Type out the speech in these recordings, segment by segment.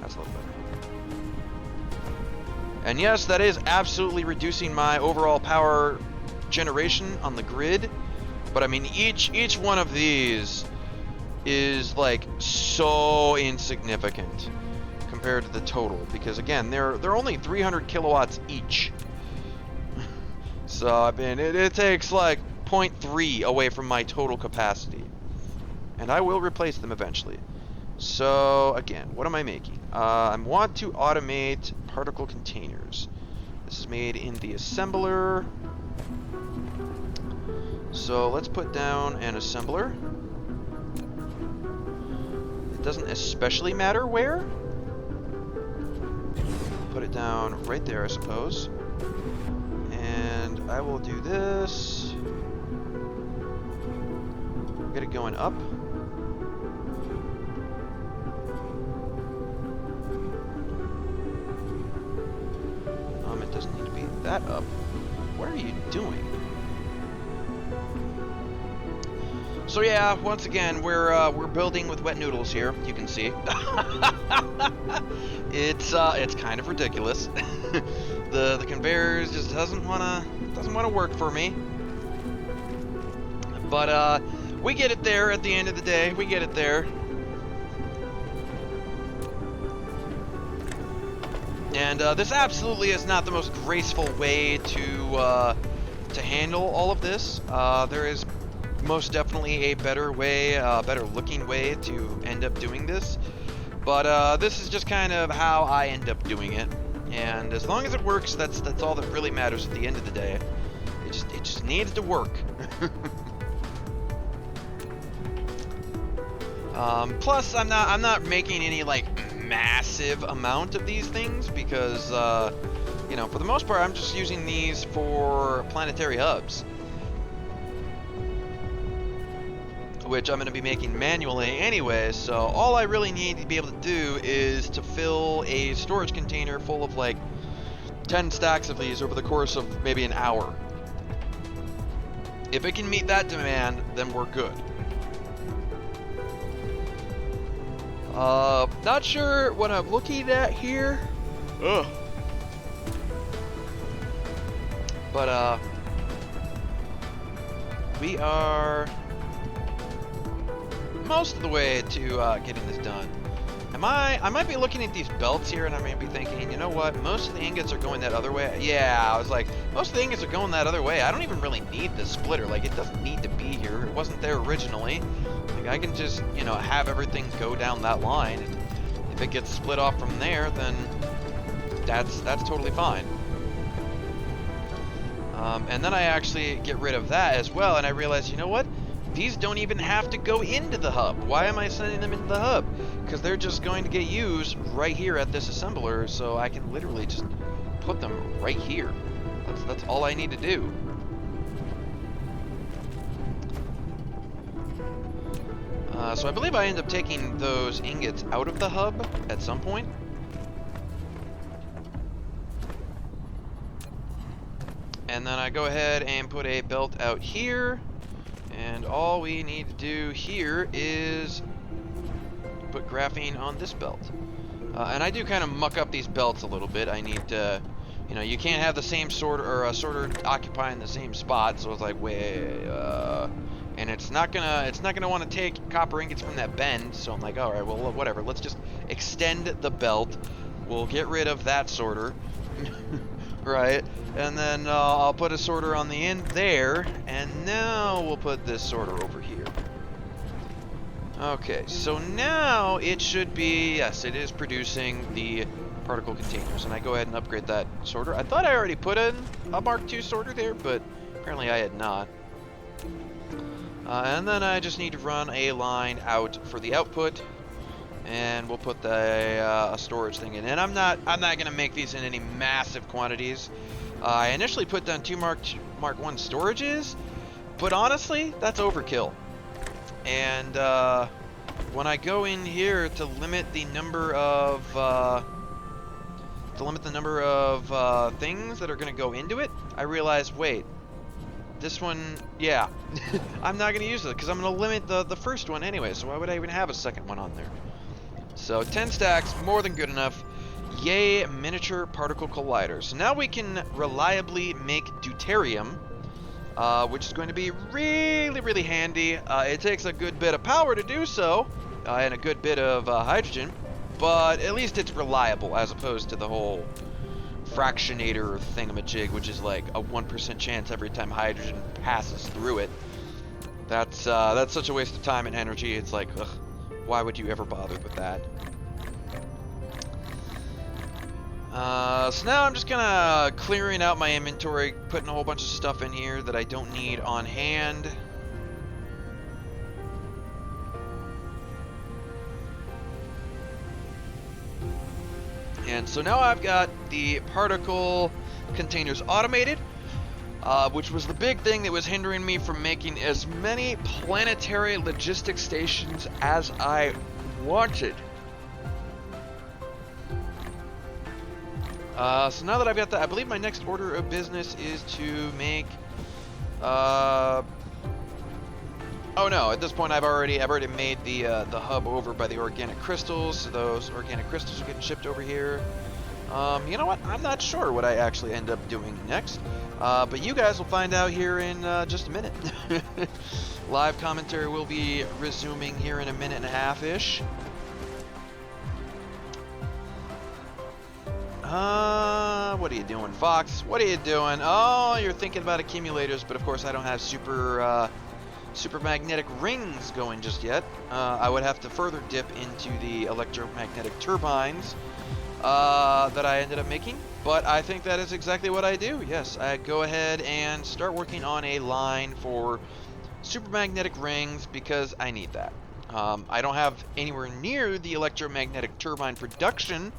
That's a little better. And yes, that is absolutely reducing my overall power generation on the grid. But I mean, each one of these is like so insignificant compared to the total, because again, they're only 300 kilowatts each. So I mean, it takes like 0.3 away from my total capacity, and I will replace them eventually. So again, what am I making? I want to automate particle containers. This is made in the assembler. So let's put down an assembler. It doesn't especially matter where. Put it down right there, I suppose. And I will do this. Get it going up. It doesn't need to be that up. What are you doing? So yeah, once again, we're building with wet noodles here. You can see. It's kind of ridiculous. the conveyors just doesn't wanna work for me. But we get it there at the end of the day. We get it there. And this absolutely is not the most graceful way to handle all of this. There is most definitely a better way, better looking way to end up doing this. But this is just kind of how I end up doing it. And as long as it works, that's all that really matters at the end of the day. It just needs to work. Plus, I'm not making any like massive amount of these things because, you know, for the most part, I'm just using these for planetary hubs, which I'm going to be making manually anyway. So all I really need to be able to do is to fill a storage container full of like 10 stacks of these over the course of maybe an hour. If it can meet that demand, then we're good. Not sure what I'm looking at here. Ugh. But, we are most of the way to, getting this done. I might be looking at these belts here and I might be thinking, you know what, most of the ingots are going that other way. Yeah, I was like, most of the ingots are going that other way. I don't even really need this splitter. Like, it doesn't need to be here. It wasn't there originally. Like, I can just, you know, have everything go down that line. And if it gets split off from there, then that's totally fine. And then I actually get rid of that as well, and I realize, you know what? These don't even have to go into the hub. Why am I sending them into the hub? Because they're just going to get used right here at this assembler, so I can literally just put them right here. That's all I need to do. So I believe I end up taking those ingots out of the hub at some point. And then I go ahead and put a belt out here. And all we need to do here is put graphene on this belt. And I do kind of muck up these belts a little bit. I need to, you know, you can't have the same sorter or a sorter occupying the same spot. So it's like, and it's not gonna want to take copper ingots from that bend. So I'm like, all right, well, whatever. Let's just extend the belt. We'll get rid of that sorter. Right, and then I'll put a sorter on the end there, and now we'll put this sorter over here. Okay, so now it should be, yes, it is producing the particle containers, and I go ahead and upgrade that sorter. I thought I already put in a Mark II sorter there, but apparently I had not. And then I just need to run a line out for the output. And we'll put the storage thing in. And I'm not gonna make these in any massive quantities. I initially put down 2 Mark I storages, but honestly, that's overkill. And when I go in here to limit the number of things that are gonna go into it, I realize, wait, this one, yeah, I'm not gonna use it because I'm gonna limit the first one anyway. So why would I even have a second one on there? So 10 stacks, more than good enough. Yay, miniature particle collider. So now we can reliably make deuterium, which is going to be really, really handy. It takes a good bit of power to do so, and a good bit of hydrogen, but at least it's reliable as opposed to the whole fractionator thingamajig, which is like a 1% chance every time hydrogen passes through it. That's such a waste of time and energy. It's like, ugh, why would you ever bother with that? So now I'm just gonna clearing out my inventory, putting a whole bunch of stuff in here that I don't need on hand. And so now I've got the particle containers automated, which was the big thing that was hindering me from making as many planetary logistics stations as I wanted. So now that I've got that, I believe my next order of business is to make, oh no, at this point I've already made the hub over by the organic crystals, so those organic crystals are getting shipped over here. You know what, I'm not sure what I actually end up doing next, but you guys will find out here in just a minute. Live commentary will be resuming here in a minute and a half-ish. What are you doing, Fox? What are you doing? Oh, you're thinking about accumulators, but of course I don't have super magnetic rings going just yet. I would have to further dip into the electromagnetic turbines that I ended up making, but I think that is exactly what I do. Yes, I go ahead and start working on a line for super magnetic rings because I need that. I don't have anywhere near the electromagnetic turbine production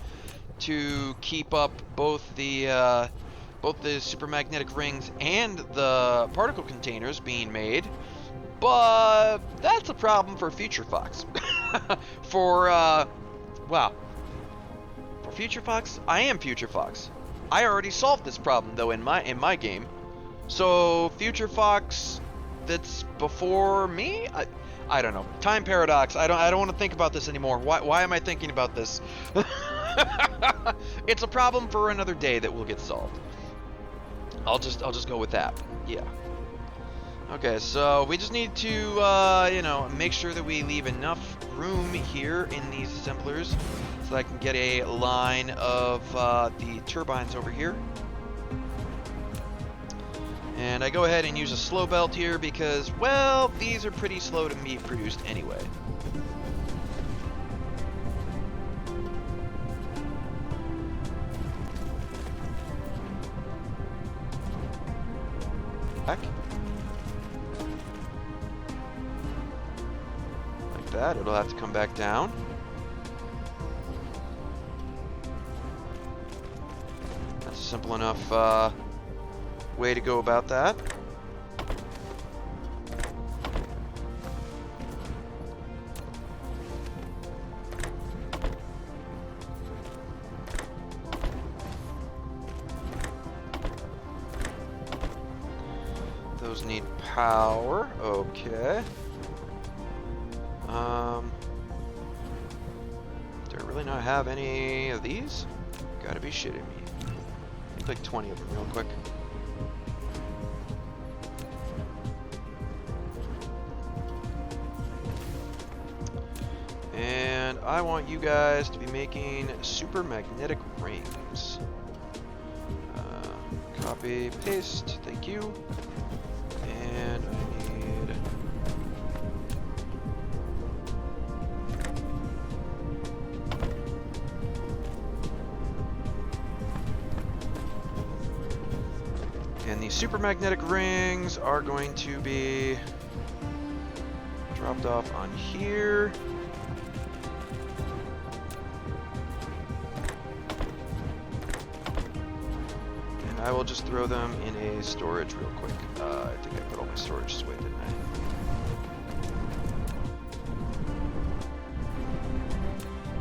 to keep up both the supermagnetic rings and the particle containers being made, but that's a problem for Future Fox. For Future Fox, I am Future Fox. I already solved this problem though in my game. So Future Fox, that's before me. I don't know. Time paradox. I don't want to think about this anymore. Why am I thinking about this? It's a problem for another day that will get solved. I'll just go with that. Yeah. Okay, so we just need to you know, make sure that we leave enough room here in these assemblers so that I can get a line of the turbines over here. And I go ahead and use a slow belt here because, well, these are pretty slow to be produced anyway. Back. Like that. It'll have to come back down. That's a simple enough way to go about that. Those need power. Okay. Do I really not have any of these? Gotta be shitting me. I think like 20 of them real quick. And I want you guys to be making super magnetic rings. Copy, paste, thank you. And I need... And the super magnetic rings are going to be dropped off on here. I will just throw them in a storage real quick. I think I put all my storage away, didn't I?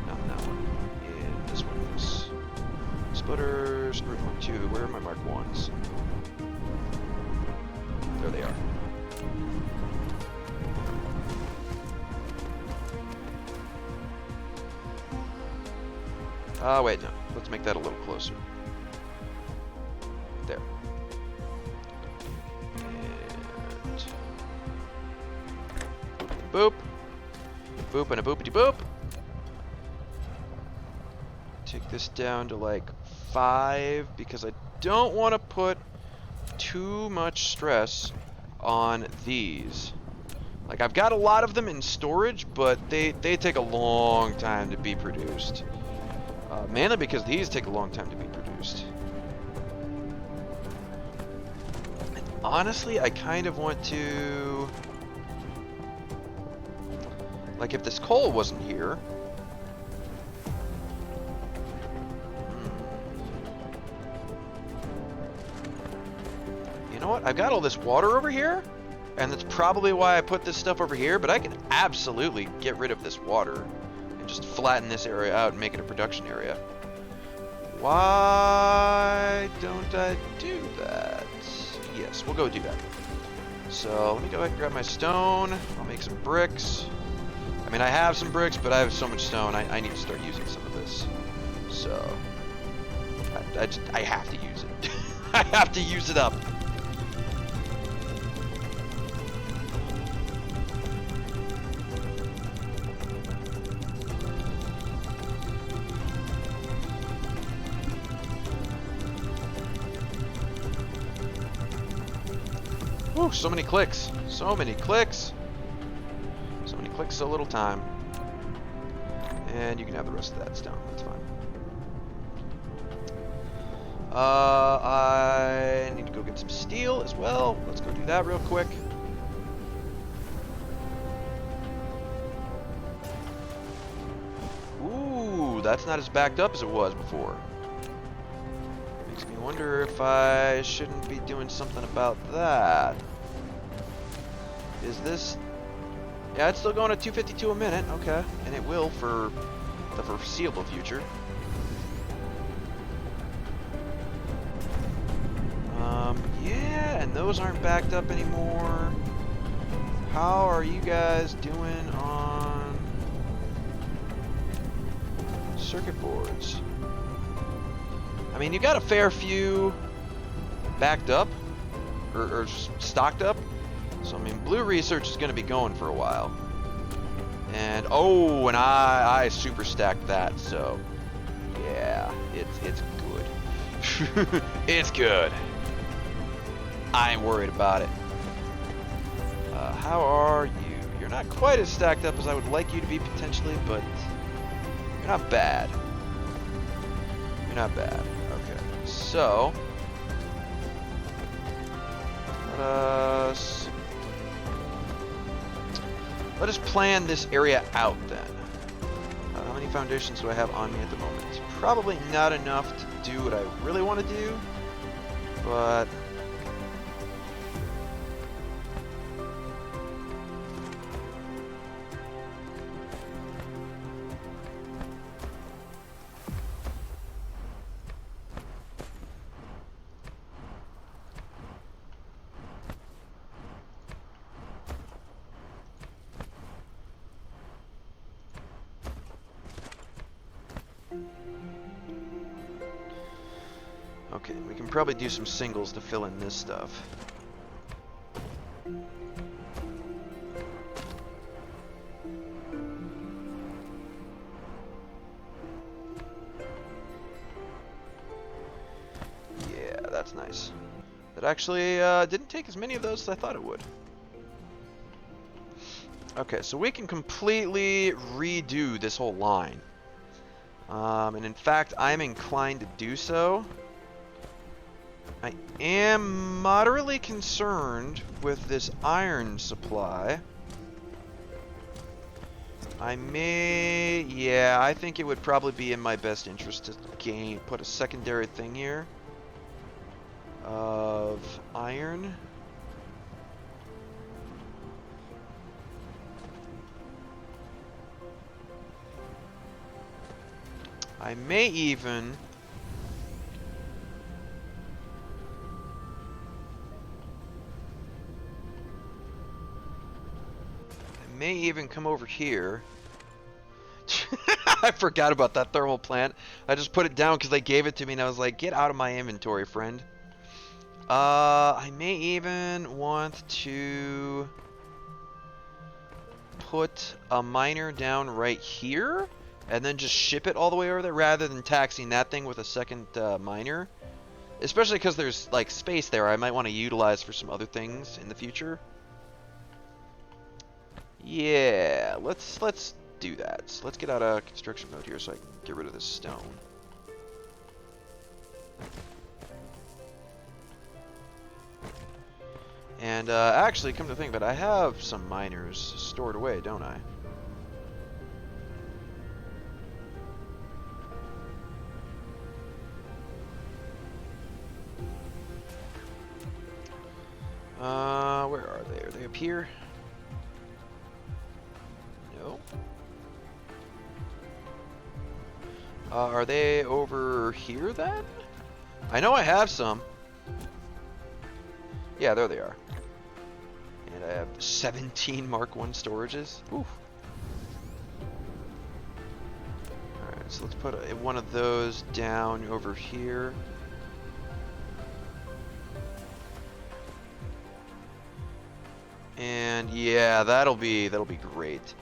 Not in that one. In this one, yes. Splitters, Earth 1, 2. Where are my Mark 1s? There they are. Wait, no. Let's make that a little closer. There. And boop. Boop and a boopity boop. Take this down to like 5 because I don't want to put too much stress on these. Like, I've got a lot of them in storage, but they take a long time to be produced. Mainly because these take a long time to be produced. And honestly, I kind of want to... Like, if this coal wasn't here... You know what? I've got all this water over here, and that's probably why I put this stuff over here, but I can absolutely get rid of this water and just flatten this area out and make it a production area. Why don't I do that? Yes, we'll go do that. So let me go ahead and grab my stone. I'll make some bricks. I mean, I have some bricks, but I have so much stone, I need to start using some of this. So I have to use it. I have to use it up. Whew, so many clicks. So many clicks. So many clicks, so little time. And you can have the rest of that stone. That's fine. I need to go get some steel as well. Let's go do that real quick. Ooh, that's not as backed up as it was before. Makes me wonder if I shouldn't be doing something about that. Is this... Yeah, it's still going at 252 a minute. Okay. And it will for the foreseeable future. Yeah, and those aren't backed up anymore. How are you guys doing on circuit boards? I mean, you got a fair few backed up, or stocked up. So, I mean, blue research is going to be going for a while. And, oh, and I super stacked that, so, yeah, it's good. It's good. I ain't worried about it. How are you? You're not quite as stacked up as I would like you to be, potentially, but you're not bad. You're not bad. Okay, so... Let us plan this area out then. How many foundations do I have on me at the moment? It's probably not enough to do what I really want to do, but... Okay, we can probably do some singles to fill in this stuff. Yeah, that's nice. That actually didn't take as many of those as I thought it would. Okay, so we can completely redo this whole line. And in fact, I'm inclined to do so. I am moderately concerned with this iron supply. Yeah, I think it would probably be in my best interest to put a secondary thing here of iron. I may even come over here. I forgot about that thermal plant. I just put it down because they gave it to me, and I was like, get out of my inventory, friend. I may even want to put a miner down right here, and then just ship it all the way over there, rather than taxing that thing with a second miner. Especially because there's, like, space there I might want to utilize for some other things in the future. Yeah, let's do that. So let's get out of construction mode here so I can get rid of this stone. And actually, come to think of it, I have some miners stored away, don't I? Where are they? Are they up here? No. Are they over here then? I know I have some. Yeah, there they are. And I have 17 Mark 1 storages. Oof. Alright, so let's put one of those down over here. And yeah, that'll be great.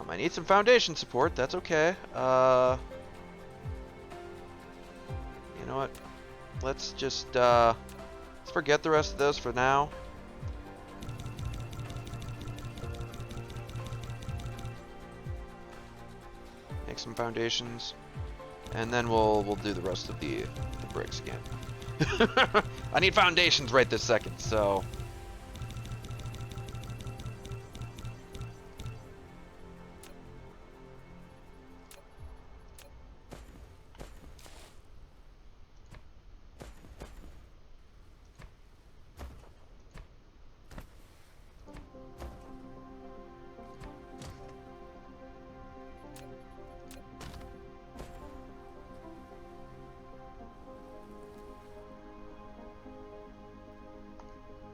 I need some foundation support. That's okay. You know what? Let's just let's forget the rest of those for now. Make some foundations, and then we'll do the rest of the bricks again. I need foundations right this second, so.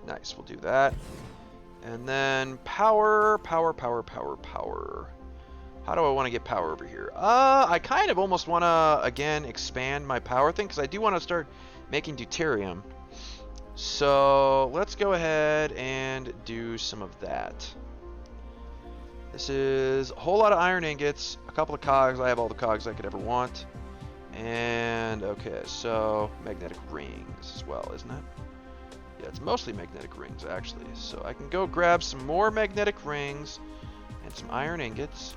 Nice, we'll do that. And then power. How do I want to get power over here? I kind of almost want to, again, expand my power thing, because I do want to start making deuterium. So let's go ahead and do some of that. This is a whole lot of iron ingots, a couple of cogs. I have all the cogs I could ever want. And, okay, so magnetic rings as well, isn't it? Yeah, it's mostly magnetic rings, actually. So I can go grab some more magnetic rings and some iron ingots.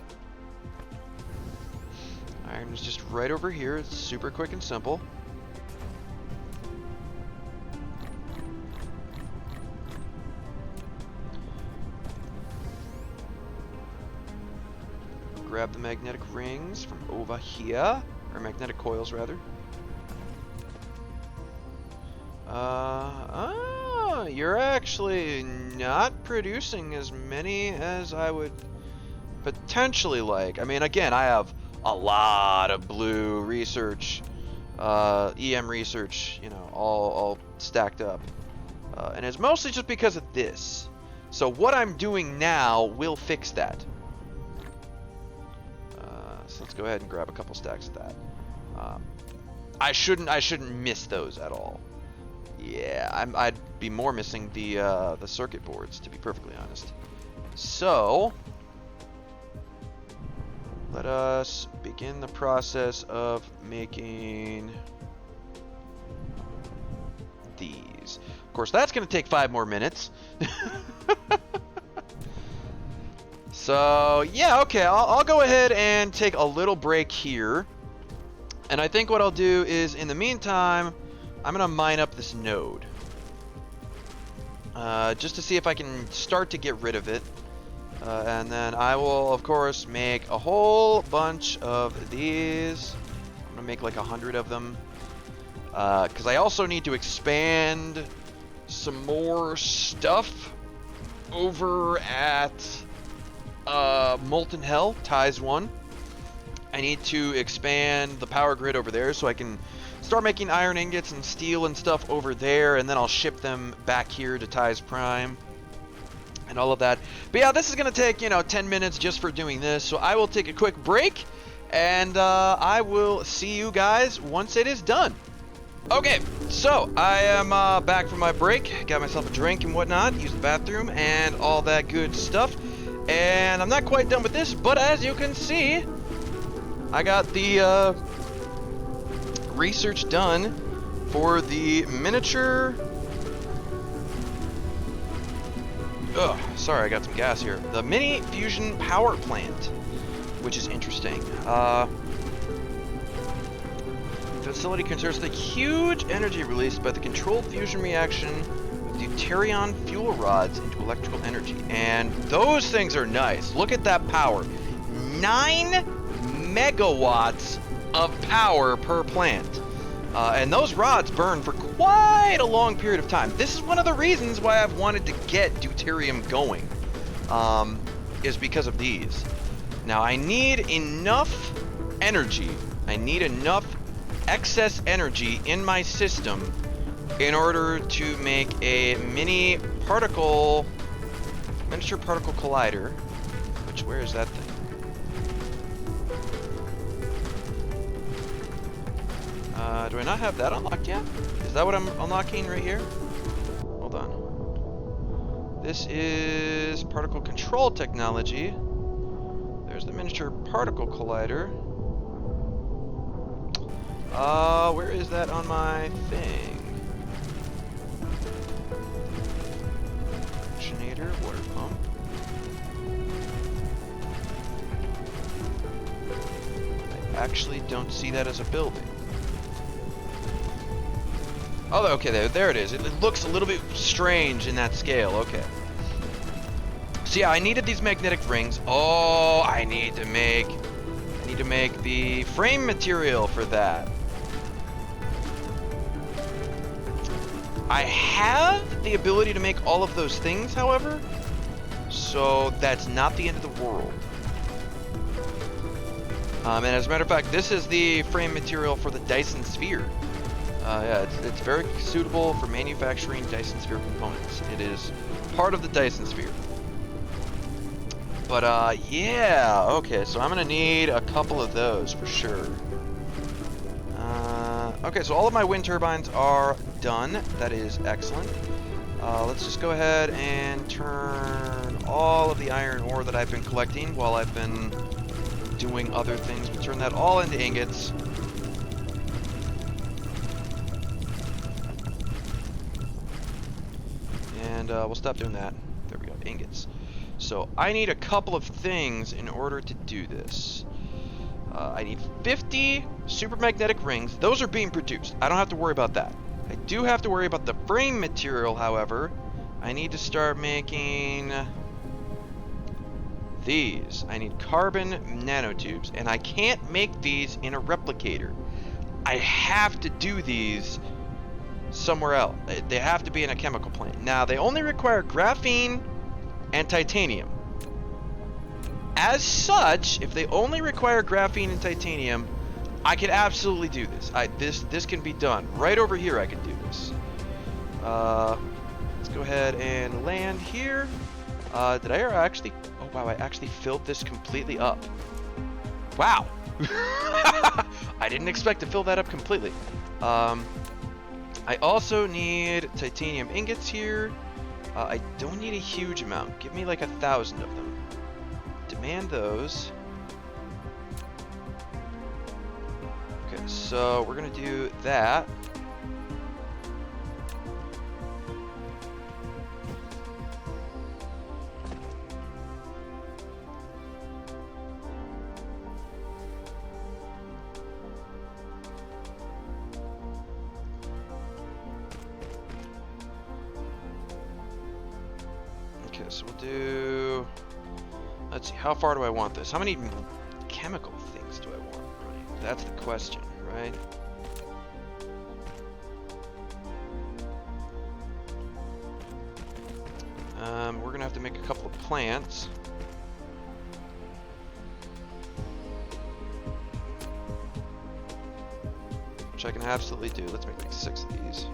Iron is just right over here. It's super quick and simple. Grab the magnetic rings from over here, or magnetic coils, rather. You're actually not producing as many as I would potentially like. I mean, again, I have a lot of blue research, EM research, you know, all stacked up. And it's mostly just because of this. So what I'm doing now will fix that. So let's go ahead and grab a couple stacks of that. I shouldn't miss those at all. Yeah, I'd be more missing the circuit boards, to be perfectly honest. So let us begin the process of making these. Of course, that's going to take 5 more minutes. So yeah, okay, I'll go ahead and take a little break here. And I think what I'll do is, in the meantime, I'm going to mine up this node. Just to see if I can start to get rid of it. And then I will, of course, make a whole bunch of these. I'm going to make like 100 of them. Because I also need to expand some more stuff over at Molten Hell, Ties 1. I need to expand the power grid over there so I can start making iron ingots and steel and stuff over there, and then I'll ship them back here to Ties Prime and all of that. But yeah, this is going to take, 10 minutes just for doing this, so I will take a quick break, and I will see you guys once it is done. Okay, so I am back from my break. Got myself a drink and whatnot, used the bathroom and all that good stuff. And I'm not quite done with this, but as you can see, I got the research done for the miniature... Ugh, sorry, I got some gas here. The mini fusion power plant, which is interesting. Facility conserves the huge energy released by the controlled fusion reaction of deuterium fuel rods into electrical energy. And those things are nice. Look at that power. 9 megawatts of power per plant. And those rods burn for quite a long period of time. This is one of the reasons why I've wanted to get deuterium going, is because of these. Now, I need enough energy. I need enough excess energy in my system in order to make a miniature particle collider. Which, where is that thing? Do I not have that unlocked yet? Is that what I'm unlocking right here? Hold on. This is particle control technology. There's the miniature particle collider. Where is that on my thing? Fractionator, water pump. I actually don't see that as a building. Oh, okay, there it is. It looks a little bit strange in that scale. Okay. So yeah, I needed these magnetic rings. Oh, I need to make the frame material for that. I have the ability to make all of those things, however, so that's not the end of the world. And as a matter of fact, this is the frame material for the Dyson Sphere. Yeah, it's very suitable for manufacturing Dyson Sphere components. It is part of the Dyson Sphere. But, yeah, okay, so I'm gonna need a couple of those for sure. Okay, so all of my wind turbines are done. That is excellent. Let's just go ahead and turn all of the iron ore that I've been collecting while I've been doing other things. We'll turn that all into ingots. And we'll stop doing that. There we go, ingots. So I need a couple of things in order to do this. I need 50 supermagnetic rings. Those are being produced. I don't have to worry about that. I do have to worry about the frame material, however. I need to start making these. I need carbon nanotubes, and I can't make these in a replicator. I have to do these somewhere else. They have to be in a chemical plant. Now, they only require graphene and titanium. As such, if they only require graphene and titanium, I can absolutely do this. This can be done. Right over here I can do this. Let's go ahead and land here. Did I actually... Oh, wow, I actually filled this completely up. Wow. I didn't expect to fill that up completely. I also need titanium ingots here. I don't need a huge amount. Give me like 1,000 of them. Demand those. Okay, so we're gonna do that. Okay, so we'll do... Let's see, how far do I want this? How many chemical things do I want running? That's the question, right? We're gonna have to make a couple of plants. Which I can absolutely do. Let's make like 6 of these.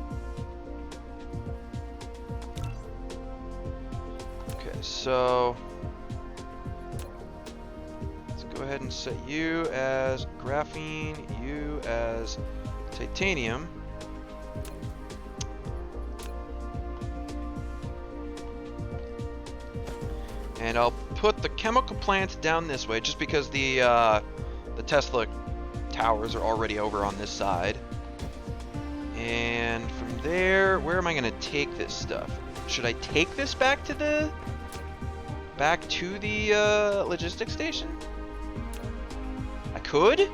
Okay, so... ahead and set you as graphene, you as titanium. And I'll put the chemical plant down this way, just because the Tesla towers are already over on this side. And from there, where am I going to take this stuff? Should I take this back to the logistics station? I could,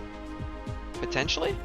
potentially.